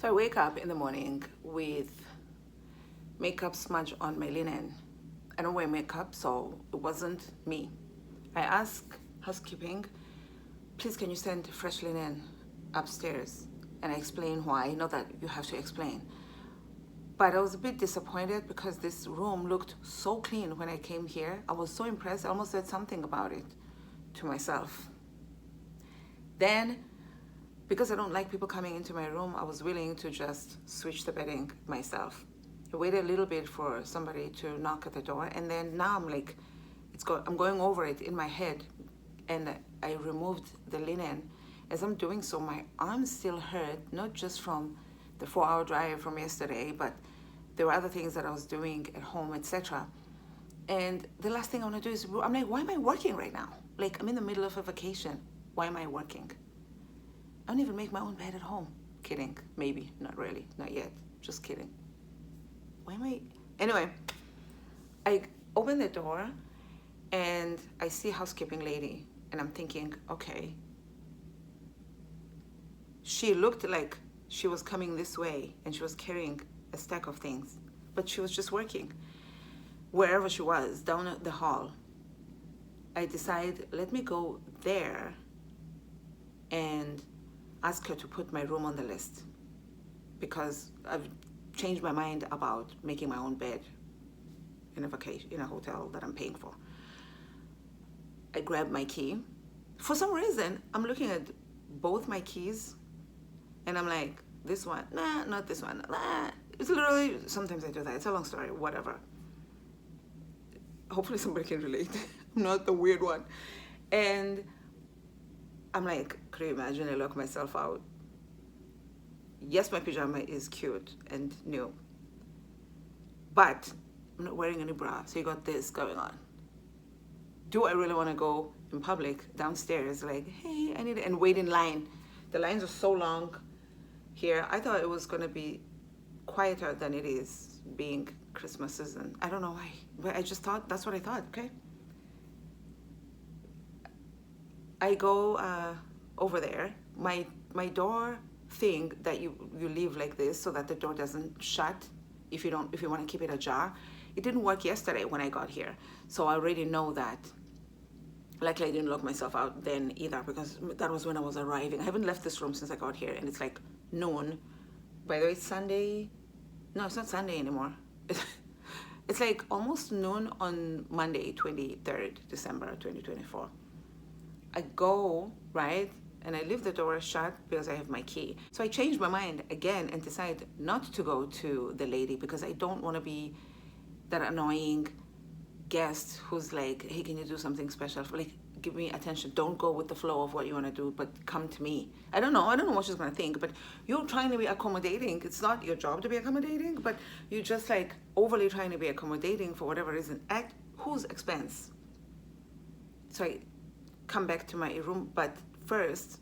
So I wake up in the morning with makeup smudge on my linen. I don't wear makeup, so it wasn't me. I ask housekeeping, please can you send fresh linen upstairs? And I explain why, not that you have to explain. But I was a bit disappointed because this room looked so clean when I came here. I was so impressed, I almost said something about it to myself. Then, because I don't like people coming into my room, I was willing to just switch the bedding myself. I waited a little bit for somebody to knock at the door, and then now I'm like, I'm going over it in my head, and I removed the linen. As I'm doing so, my arms still hurt, not just from the 4-hour drive from yesterday, but there were other things that I was doing at home, etc. And the last thing I want to do is, I'm like, why am I working right now? Like, I'm in the middle of a vacation. Why am I working? I don't even make my own bed at home. Kidding. Maybe. Not really. Not yet. Just kidding. Why am I? Anyway, I open the door and I see a housekeeping lady. And I'm thinking, okay. She looked like she was coming this way and she was carrying a stack of things. But she was just working. Wherever she was, down the hall. I decide, let me go there and ask her to put my room on the list, because I've changed my mind about making my own bed in a vacation, in a hotel that I'm paying for. I grab my key. For some reason, I'm looking at both my keys and I'm like, this one, nah, not this one, nah. It's literally, sometimes I do that. It's a long story, whatever. Hopefully somebody can relate. I'm not the weird one. And I'm like, could you imagine I lock myself out? Yes, my pajama is cute and new, but I'm not wearing any bra, so you got this going on. Do I really want to go in public downstairs, like, hey, I need it, and wait in line? The lines are so long here. I thought it was going to be quieter than it is, being Christmas season. I don't know why, but I just thought, that's what I thought, okay? I go over there. My door thing that you leave like this so that the door doesn't shut if you want to keep it ajar. It didn't work yesterday when I got here, so I already know that. Luckily, I didn't lock myself out then either, because that was when I was arriving. I haven't left this room since I got here, and it's like noon. By the way, it's Sunday. No, it's not Sunday anymore. It's like almost noon on Monday, 23rd December 2024. I go, right, and I leave the door shut because I have my key. So I changed my mind again and decide not to go to the lady, because I don't want to be that annoying guest who's like, hey, can you do something special? Like, give me attention. Don't go with the flow of what you want to do, but come to me. I don't know what she's going to think, but you're trying to be accommodating. It's not your job to be accommodating, but you're just like overly trying to be accommodating for whatever reason, at whose expense? So I come back to my room, but first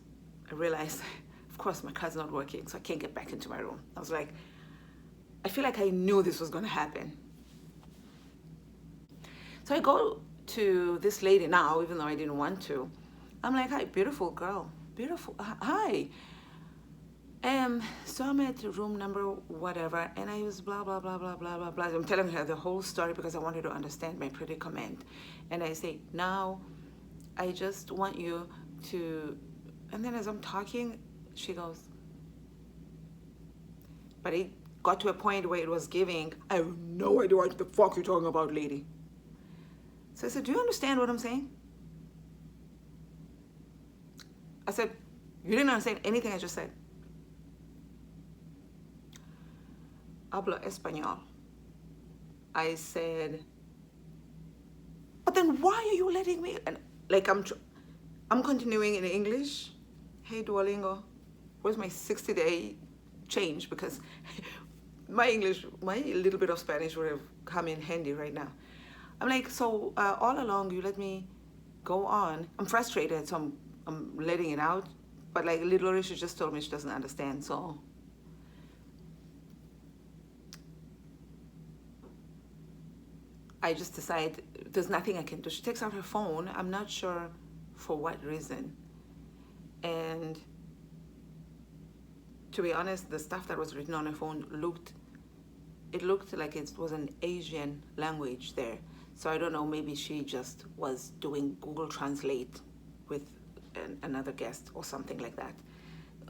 I realized, of course, my car's not working, so I can't get back into my room. I was like, I feel like I knew this was going to happen. So I go to this lady now, even though I didn't want to. I'm like, hi, beautiful girl, beautiful, hi. So I'm at room number whatever, and I was blah, blah, blah, blah, blah, blah, blah. I'm telling her the whole story because I wanted to understand my predicament. And I say, now, I just want you to, and then as I'm talking, she goes, but it got to a point where it was giving, I have no idea what the fuck you're talking about, lady. So I said, do you understand what I'm saying? I said, you didn't understand anything I just said. Hablo español. I said, but then why are you letting me? And like I'm continuing in English. Hey, Duolingo, where's my 60-day change? Because my English, my little bit of Spanish would have come in handy right now. I'm like, so all along you let me go on. I'm frustrated, so I'm letting it out. But like literally, she just told me she doesn't understand. So I just decide there's nothing I can do. She takes out her phone. I'm not sure for what reason. And to to be honest, the stuff that was written on her phone looked like it was an Asian language there. So I don't know, maybe she just was doing Google Translate with another guest or something like that.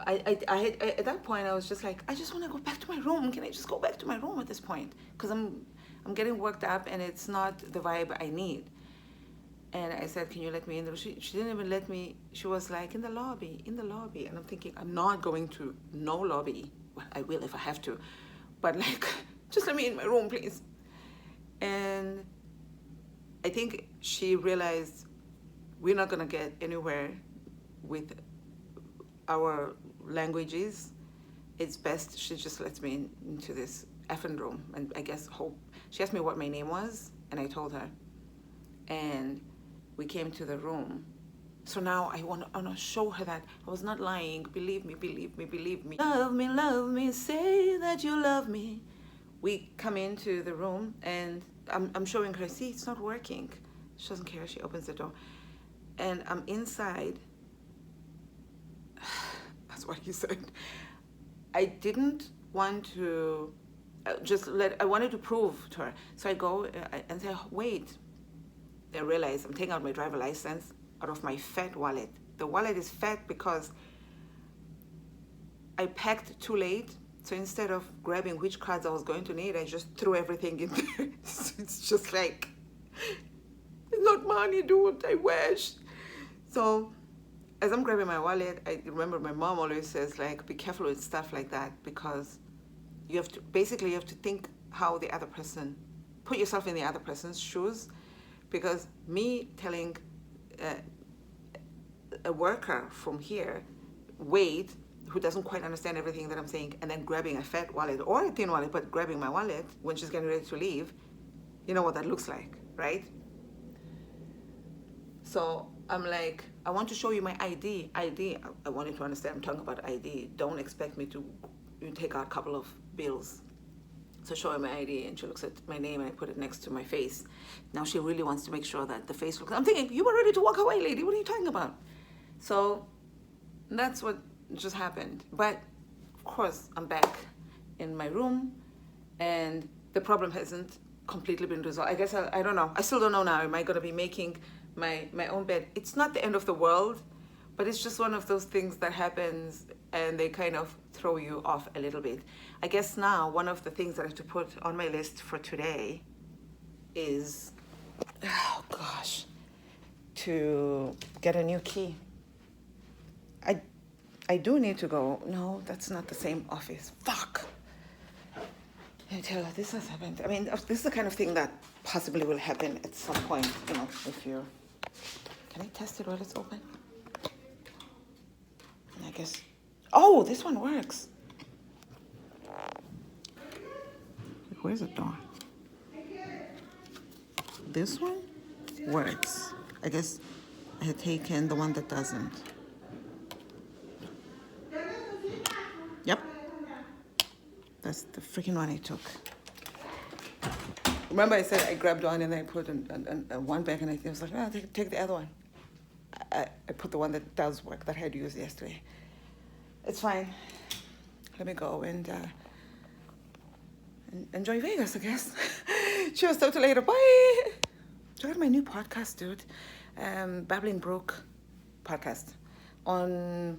At that point, I was just like, I just want to go back to my room. Can I just go back to my room at this point? Because I'm getting worked up and it's not the vibe I need. And I said, can you let me in? She didn't even let me. She was like, in the lobby. And I'm thinking, I'm not going to no lobby. Well, I will if I have to. But like, just let me in my room, please. And I think she realized we're not going to get anywhere with our languages. It's best she just lets me into this effing room. And I guess she asked me what my name was, and I told her. And we came to the room. So now I want to show her that I was not lying. Believe me. Love me, say that you love me. We come into the room and I'm showing her, see, it's not working. She doesn't care, she opens the door. And I'm inside. That's what he said. I didn't want to I wanted to prove to her. So I go and say, wait. I realize I'm taking out my driver license out of my fat wallet. The wallet is fat because I packed too late. So instead of grabbing which cards I was going to need, I just threw everything in there. It's just like, it's not money, dude, I wish. So as I'm grabbing my wallet, I remember my mom always says, like, be careful with stuff like that, because you have to think how the other person, put yourself in the other person's shoes. Because me telling a worker from here, wait, who doesn't quite understand everything that I'm saying, and then grabbing a fat wallet or a thin wallet, but grabbing my wallet when she's getting ready to leave, you know what that looks like, right? So I'm like, I want to show you my ID. I wanted to understand, I'm talking about ID. Don't expect me to take out a couple of bills. So show her my ID, and she looks at my name, and I put it next to my face. Now she really wants to make sure that the face looks. I'm thinking, you were ready to walk away, lady. What are you talking about? So that's what just happened. But of course, I'm back in my room, and the problem hasn't completely been resolved. I guess I don't know. I still don't know now. Am I going to be making my own bed? It's not the end of the world, but it's just one of those things that happens, and they kind of throw you off a little bit. I guess now one of the things that I have to put on my list for today is, to get a new key. I do need to go. No, that's not the same office. Fuck. I tell her, this has happened. I mean, this is the kind of thing that possibly will happen at some point, if you're... Can I test it while it's open? I guess... Oh, this one works. Where's the door? This one works. I guess I had taken the one that doesn't. Yep. That's the freaking one I took. Remember I said I grabbed one and then I put one back, and I was like, oh, take the other one. I put the one that does work, that I had used yesterday. It's fine. Let me go and enjoy Vegas, I guess. Cheers, talk to you later. Bye. Check out my new podcast, dude. Babbling Brook podcast on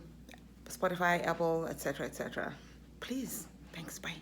Spotify, Apple, etc., etc. Please. Thanks. Bye.